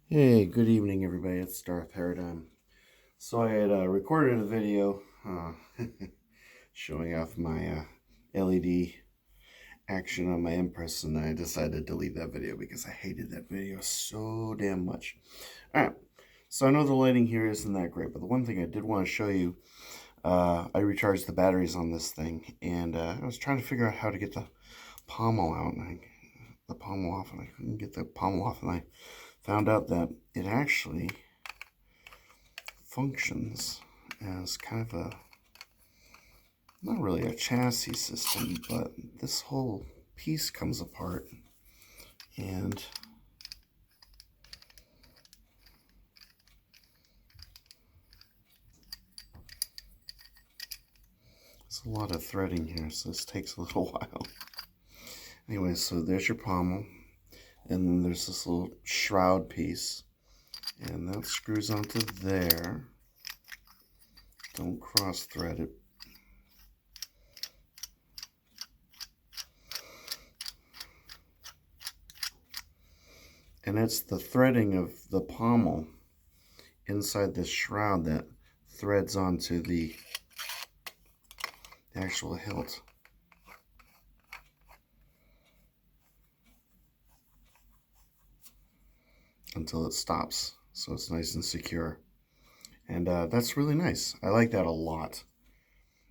Hey, good evening, everybody. It's Darth Paradigm. So I had recorded a video showing off my LED action on my Empress, and I decided to delete that video because I hated that video so damn much. All right, so I know the lighting here isn't that great, but the one thing I did want to show you, I recharged the batteries on this thing, and I was trying to figure out how to get the pommel out, and the pommel off, and I couldn't get the pommel off, and I found out that it actually functions as kind of a, not really a chassis system, but this whole piece comes apart and there's a lot of threading here, so this takes a little while. Anyway, so there's your pommel, and then there's this little shroud piece, and that screws onto there. Don't cross thread it. And it's the threading of the pommel inside this shroud that threads onto the actual hilt. Until it stops, so it's nice and secure. And that's really nice. I like that a lot.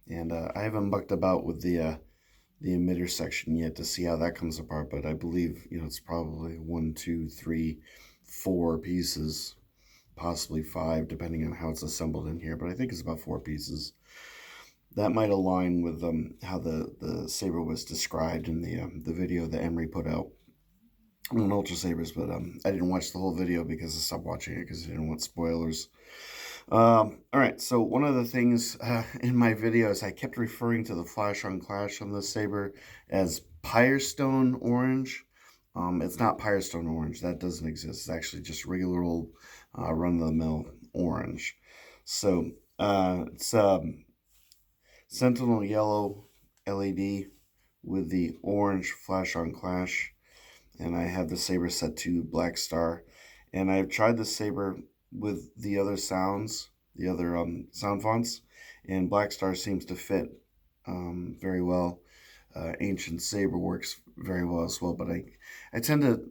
And I haven't mucked about with the emitter section yet to see how that comes apart, but I believe it's probably 1, 2, 3, 4 pieces, possibly 5, depending on how it's assembled in here. But I think it's about 4 pieces. That might align with how the saber was described in the video that Emery put out on Ultrasabers, but I didn't watch the whole video because I stopped watching it because I didn't want spoilers. All right, so one of the things in my videos, I kept referring to the Flash on Clash on the saber as Firestone Orange. It's not Firestone Orange. That doesn't exist. It's actually just regular old run-of-the-mill orange. So it's Sentinel Yellow LED with the orange Flash on Clash. And I have the saber set to Black Star. And I've tried the saber with the other sounds, the other sound fonts, and Black Star seems to fit very well. Ancient Saber works very well as well, but I tend to,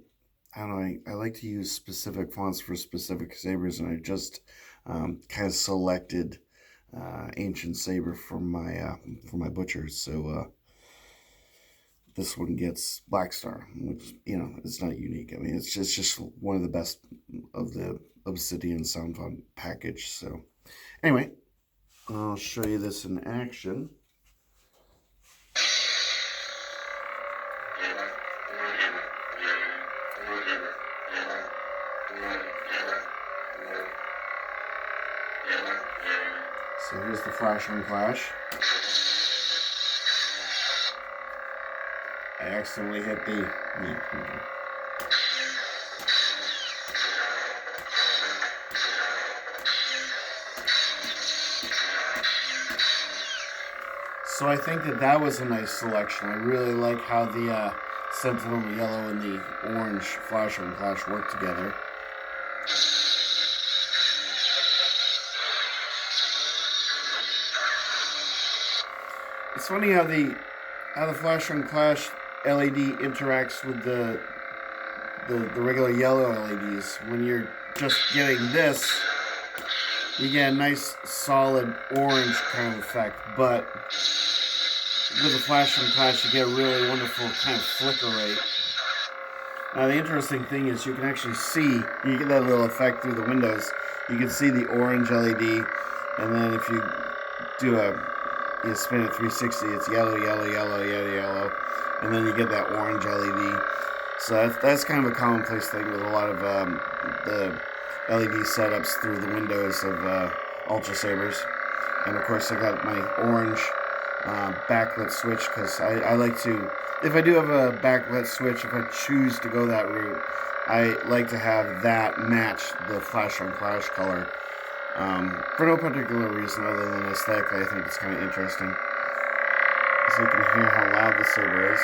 I don't know, I like to use specific fonts for specific sabers, and I just kind of selected Ancient Saber for my butchers. So this one gets Black Star, which it's not unique. I mean, it's just one of the best of the Obsidian sound font package. So anyway, I'll show you this in action. So here's the Flash on Clash. I accidentally hit the... So I think that was a nice selection. I really like how the Sentinel Yellow and the orange Flash on Clash work together. It's funny how the Flash on Clash LED interacts with the regular yellow LEDs. When you're just getting this, you get a nice solid orange kind of effect, but with the Flash on Clash you get a really wonderful kind of flicker rate. Now the interesting thing is you can actually see, you get that little effect through the windows, you can see the orange LED, and then if you do you spin it 360, it's yellow, yellow, yellow, yellow, yellow, and then you get that orange LED. So that's kind of a commonplace thing with a lot of the LED setups through the windows of Ultrasabers. And of course I got my orange backlit switch because I like to, if I do have a backlit switch, if I choose to go that route, I like to have that match the Flash on Clash color. For no particular reason other than aesthetically, I think it's kind of interesting. So you can hear how loud the saber is.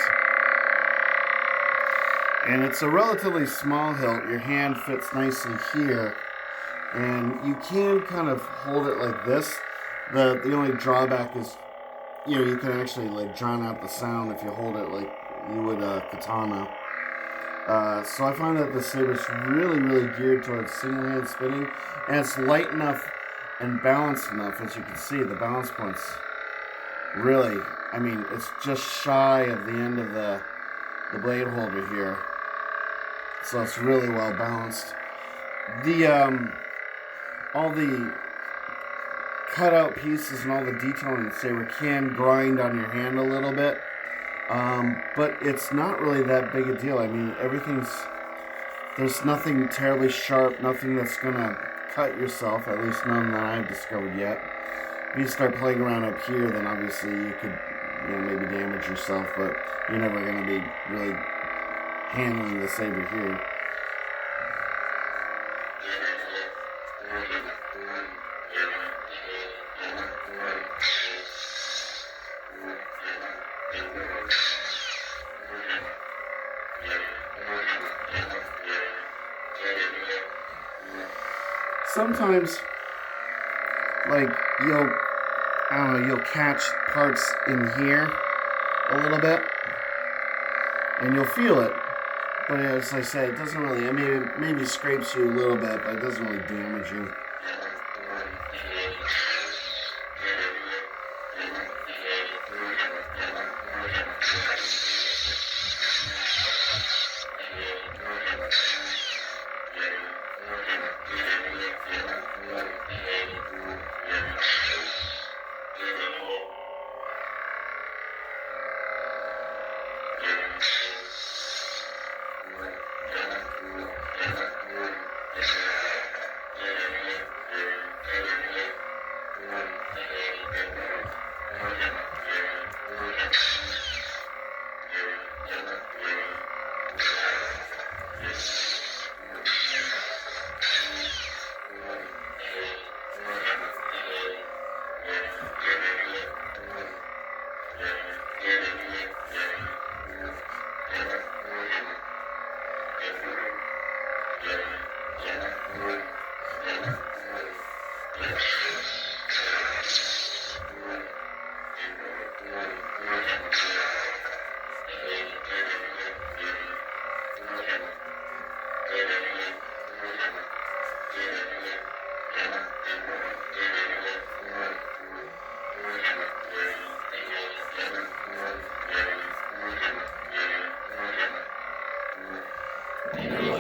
And it's a relatively small hilt. Your hand fits nicely here. And you can kind of hold it like this. The only drawback is, you can actually like drown out the sound if you hold it like you would a katana. So I find that the saber's really, really geared towards single-hand spinning, and it's light enough and balanced enough. As you can see, the balance points really, it's just shy of the end of the blade holder here, so it's really well balanced. All the cutout pieces and all the detailing in the saber can grind on your hand a little bit. But it's not really that big a deal. There's nothing terribly sharp, nothing that's gonna cut yourself, at least none that I've discovered yet. If you start playing around up here, then obviously you could, maybe damage yourself, but you're never gonna be really handling the saber here. Sometimes, like, you'll catch parts in here a little bit, and you'll feel it. But as I say, it doesn't really, maybe scrapes you a little bit, but it doesn't really damage you.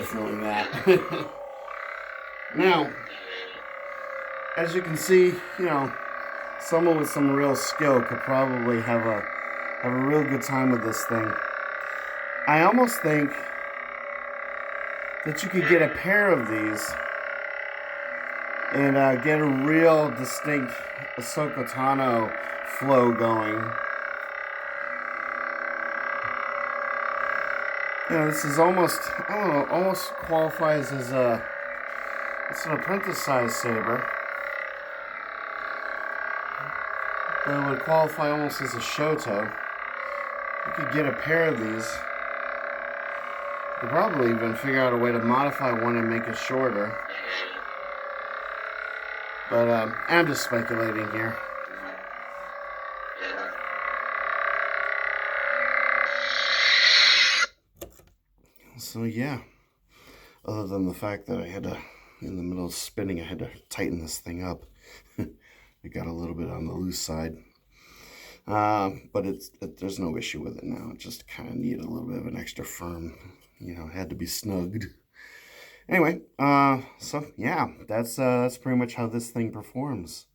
Feeling that. Now, as you can see, someone with some real skill could probably have a real good time with this thing. I almost think that you could get a pair of these and get a real distinct Ahsoka Tano flow going. This is almost qualifies as it's an apprentice-sized saber. But it would qualify almost as a Shoto. You could get a pair of these. You could probably even figure out a way to modify one and make it shorter. But I'm just speculating here. So yeah, other than the fact that I had to, in the middle of spinning, I had to tighten this thing up. It got a little bit on the loose side. But there's no issue with it now. It just kind of needed a little bit of an extra firm, it had to be snugged. Anyway, so yeah, that's pretty much how this thing performs.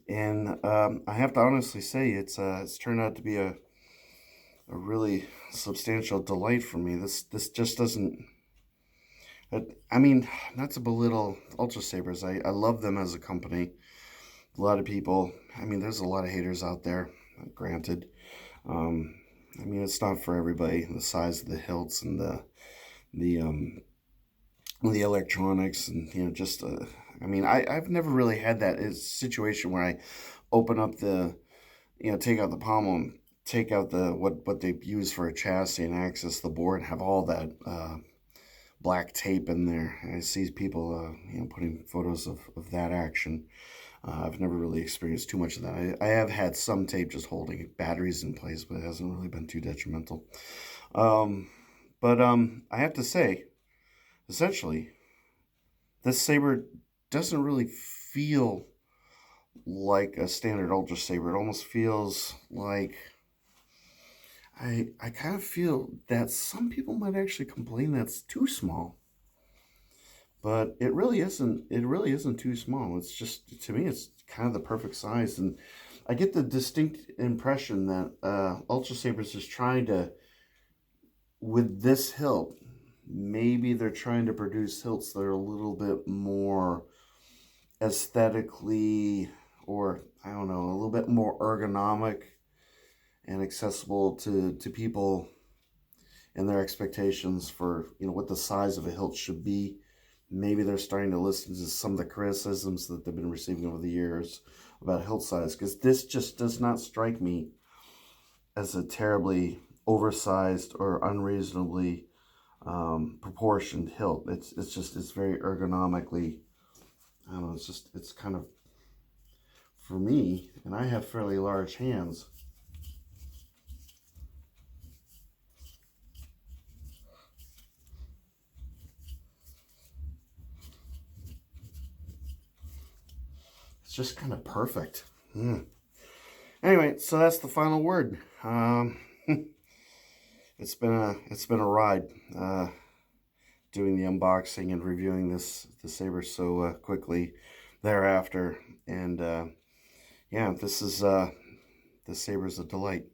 And I have to honestly say it's turned out to be a really substantial delight for me. This just doesn't, not to belittle Ultrasabers. I love them as a company. A lot of people, there's a lot of haters out there, granted. It's not for everybody. The size of the hilts and the electronics and, I've never really had that situation where I open up take out the pommel take out the what they use for a chassis and access the board, and have all that black tape in there. I see people putting photos of that action. I've never really experienced too much of that. I have had some tape just holding batteries in place, but it hasn't really been too detrimental. But I have to say, essentially, this saber doesn't really feel like a standard Ultra Saber. It almost feels like I kind of feel that some people might actually complain that's too small. But it really isn't. It really isn't too small. It's just, to me, it's kind of the perfect size, and I get the distinct impression that Ultra Sabers is trying to, with this hilt, maybe they're trying to produce hilts that are a little bit more aesthetically, or I don't know, a little bit more ergonomic and accessible to people and their expectations for what the size of a hilt should be. Maybe they're starting to listen to some of the criticisms that they've been receiving over the years about hilt size, because this just does not strike me as a terribly oversized or unreasonably proportioned hilt. It's very ergonomically, I don't know, it's kind of, for me, and I have fairly large hands, it's just kind of perfect. Anyway, so that's the final word. It's been a ride doing the unboxing and reviewing the saber so quickly thereafter, and yeah, this saber's a delight.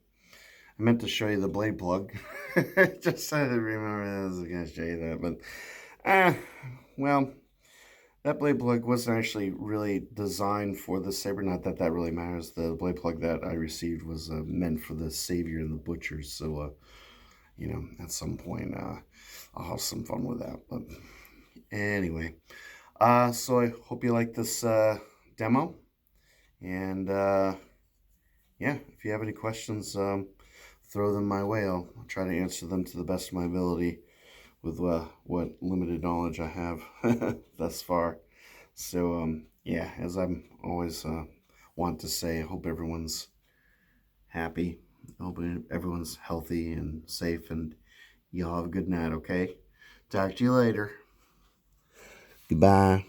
I meant to show you the blade plug. Just I didn't remember I was going to show you that, but well, that blade plug wasn't actually really designed for the saber. Not that that really matters. The blade plug that I received was meant for the Savior and the Butchers. So, at some point, I'll have some fun with that. But anyway, so I hope you like this demo. And yeah, if you have any questions, throw them my way. I'll try to answer them to the best of my ability with what limited knowledge I have thus far. So, yeah, as I'm always want to say, I hope everyone's happy. I hope everyone's healthy and safe, and y'all have a good night, okay? Talk to you later. Goodbye.